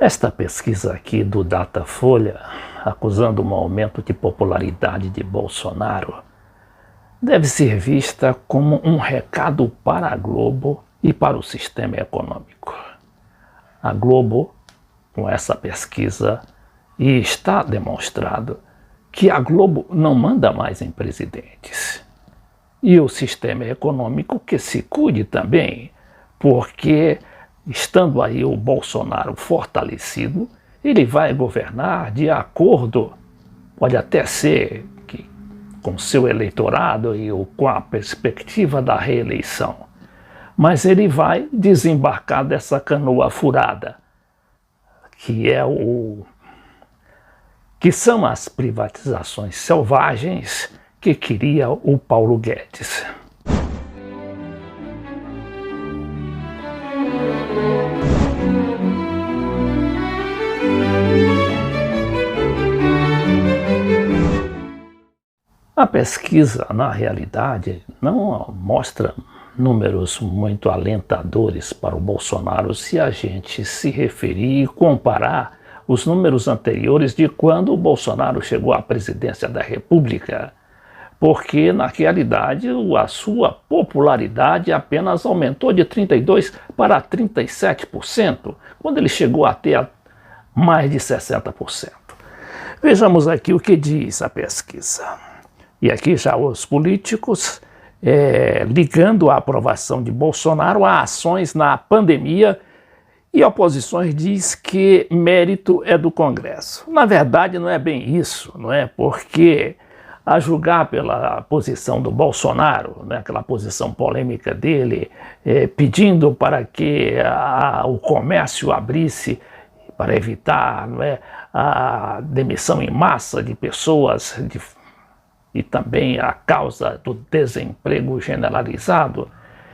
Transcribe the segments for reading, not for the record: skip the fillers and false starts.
Esta pesquisa aqui do Datafolha, acusando um aumento de popularidade de Bolsonaro, deve ser vista como um recado para a Globo e para o sistema econômico. A Globo, com essa pesquisa, e está demonstrado que a Globo não manda mais em presidentes. E o sistema econômico que se cuide também, porque estando aí o Bolsonaro fortalecido, ele vai governar de acordo, pode até ser que com seu eleitorado e com a perspectiva da reeleição, mas ele vai desembarcar dessa canoa furada, que são as privatizações selvagens que queria o Paulo Guedes. A pesquisa, na realidade, não mostra números muito alentadores para o Bolsonaro se a gente se referir e comparar os números anteriores de quando o Bolsonaro chegou à presidência da República, porque, na realidade, a sua popularidade apenas aumentou de 32% para 37%, quando ele chegou a ter mais de 60%. Vejamos aqui o que diz a pesquisa. E aqui já os políticos ligando a aprovação de Bolsonaro a ações na pandemia, e oposições diz que mérito é do Congresso. Na verdade, não é bem isso, não é? Porque, a julgar pela posição do Bolsonaro, né, aquela posição polêmica dele, pedindo para que o comércio abrisse para evitar, não é, a demissão em massa de pessoas e também a causa do desemprego generalizado,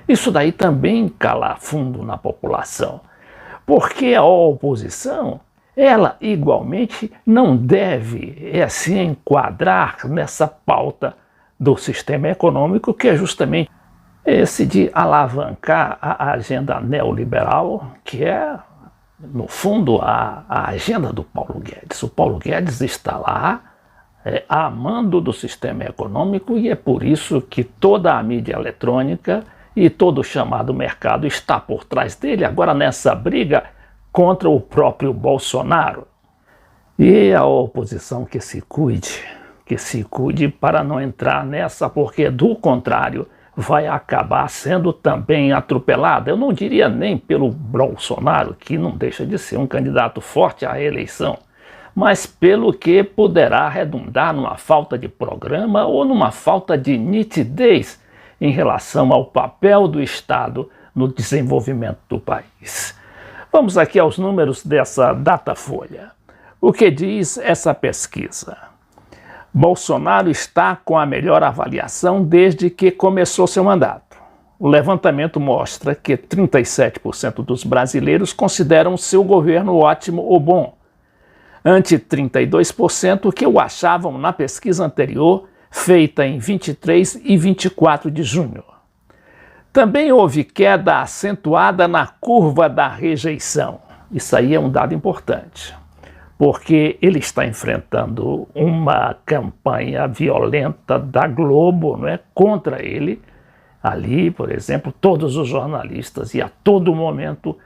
isso daí também cala fundo na população. Porque a oposição, ela igualmente não deve se enquadrar nessa pauta do sistema econômico, que é justamente esse de alavancar a agenda neoliberal, que é, no fundo, a agenda do Paulo Guedes. O Paulo Guedes está lá a mando do sistema econômico, e é por isso que toda a mídia eletrônica e todo o chamado mercado está por trás dele, agora nessa briga contra o próprio Bolsonaro. E a oposição que se cuide para não entrar nessa, porque do contrário vai acabar sendo também atropelada. Eu não diria nem pelo Bolsonaro, que não deixa de ser um candidato forte à reeleição, mas pelo que poderá redundar numa falta de programa ou numa falta de nitidez em relação ao papel do Estado no desenvolvimento do país. Vamos aqui aos números dessa Datafolha. O que diz essa pesquisa? Bolsonaro está com a melhor avaliação desde que começou seu mandato. O levantamento mostra que 37% dos brasileiros consideram seu governo ótimo ou bom, ante 32% que o achavam na pesquisa anterior, feita em 23 e 24 de junho. Também houve queda acentuada na curva da rejeição. Isso aí é um dado importante, porque ele está enfrentando uma campanha violenta da Globo, não é, contra ele. Ali, por exemplo, todos os jornalistas e a todo momento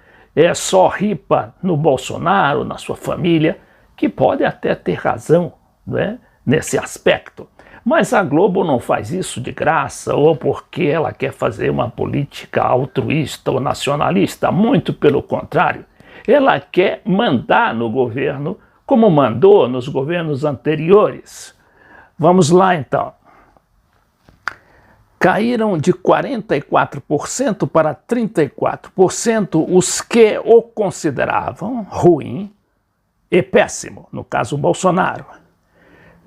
só ripa no Bolsonaro, na sua família, que pode até ter razão, não é, nesse aspecto. Mas a Globo não faz isso de graça ou porque ela quer fazer uma política altruísta ou nacionalista. Muito pelo contrário, ela quer mandar no governo como mandou nos governos anteriores. Vamos lá então. Caíram de 44% para 34% os que o consideravam ruim e péssimo, no caso Bolsonaro.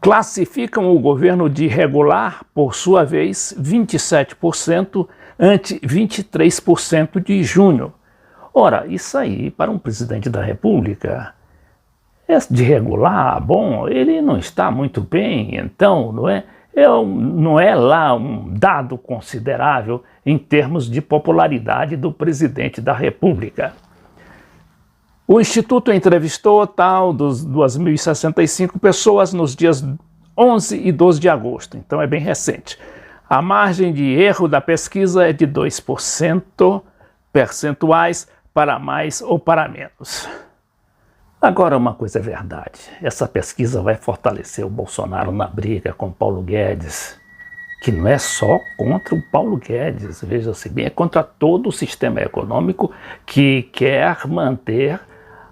Classificam o governo de irregular, por sua vez, 27% ante 23% de junho. Ora, isso aí, para um presidente da República, de irregular, bom, ele não está muito bem, então, não é lá um dado considerável em termos de popularidade do presidente da República. O Instituto entrevistou tal dos 2.065 pessoas nos dias 11 e 12 de agosto, então é bem recente. A margem de erro da pesquisa é de 2% percentuais para mais ou para menos. Agora, uma coisa é verdade, essa pesquisa vai fortalecer o Bolsonaro na briga com Paulo Guedes, que não é só contra o Paulo Guedes, veja-se bem, é contra todo o sistema econômico que quer manter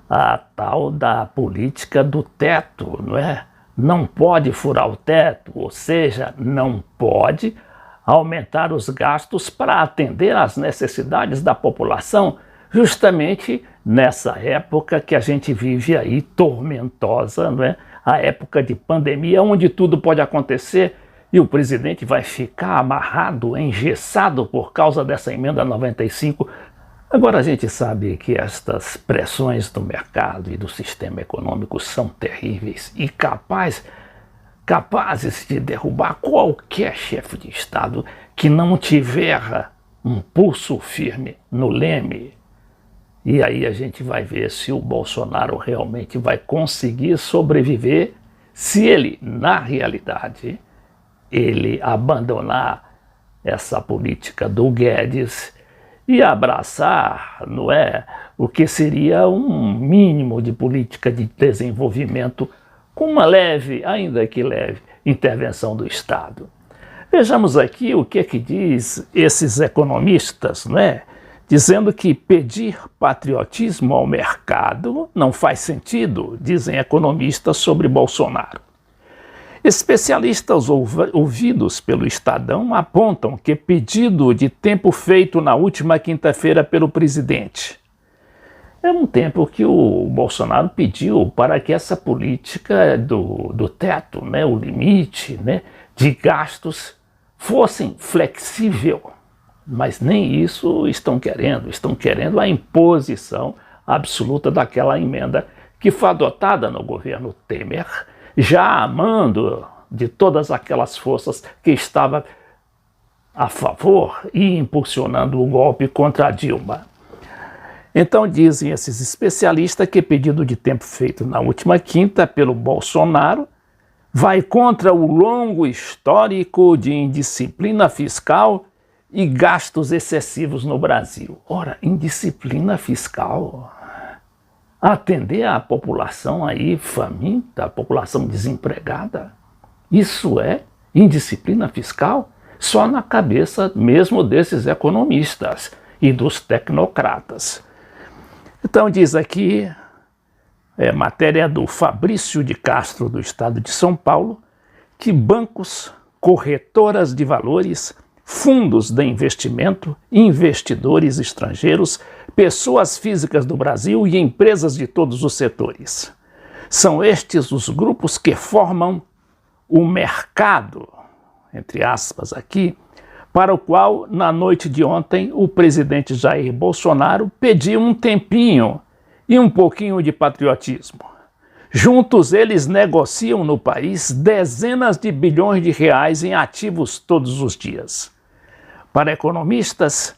a tal da política do teto, não é? Não pode furar o teto, ou seja, não pode aumentar os gastos para atender às necessidades da população, justamente nessa época que a gente vive aí tormentosa, não é? A época de pandemia, onde tudo pode acontecer e o presidente vai ficar amarrado, engessado por causa dessa emenda 95. Agora a gente sabe que estas pressões do mercado e do sistema econômico são terríveis e capazes de derrubar qualquer chefe de Estado que não tiver um pulso firme no leme. E aí a gente vai ver se o Bolsonaro realmente vai conseguir sobreviver, se ele, na realidade, ele abandonar essa política do Guedes e abraçar, não é, o que seria um mínimo de política de desenvolvimento com uma leve, ainda que leve, intervenção do Estado. Vejamos aqui o que é que diz esses economistas, né? Dizendo que pedir patriotismo ao mercado não faz sentido, dizem economistas sobre Bolsonaro. Especialistas ouvidos pelo Estadão apontam que pedido de tempo feito na última quinta-feira pelo presidente é um tempo que o Bolsonaro pediu para que essa política do teto, né, o limite, né, de gastos fossem flexível. Mas nem isso estão querendo a imposição absoluta daquela emenda que foi adotada no governo Temer, já a mando de todas aquelas forças que estavam a favor e impulsionando o golpe contra a Dilma. Então dizem esses especialistas que pedido de tempo feito na última quinta pelo Bolsonaro vai contra o longo histórico de indisciplina fiscal e gastos excessivos no Brasil. Ora, indisciplina fiscal, atender a população aí faminta, a população desempregada, isso é indisciplina fiscal? Só na cabeça mesmo desses economistas e dos tecnocratas. Então diz aqui, matéria do Fabrício de Castro, do estado de São Paulo, que bancos, corretoras de valores, fundos de investimento, investidores estrangeiros, pessoas físicas do Brasil e empresas de todos os setores. São estes os grupos que formam o mercado, entre aspas aqui, para o qual, na noite de ontem, o presidente Jair Bolsonaro pediu um tempinho e um pouquinho de patriotismo. Juntos, eles negociam no país dezenas de bilhões de reais em ativos todos os dias. Para economistas,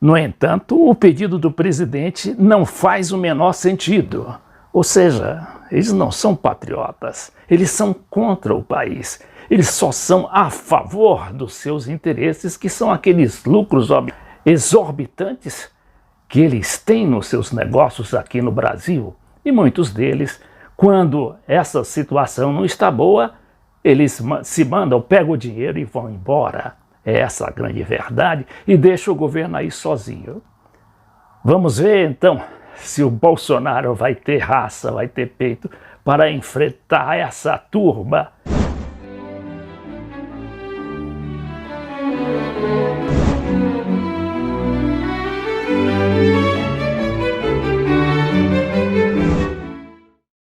no entanto, o pedido do presidente não faz o menor sentido. Ou seja, eles não são patriotas, eles são contra o país. Eles só são a favor dos seus interesses, que são aqueles lucros exorbitantes que eles têm nos seus negócios aqui no Brasil. E muitos deles, quando essa situação não está boa, eles se mandam, pegam o dinheiro e vão embora. É essa a grande verdade e deixa o governo aí sozinho. Vamos ver então se o Bolsonaro vai ter raça, vai ter peito para enfrentar essa turba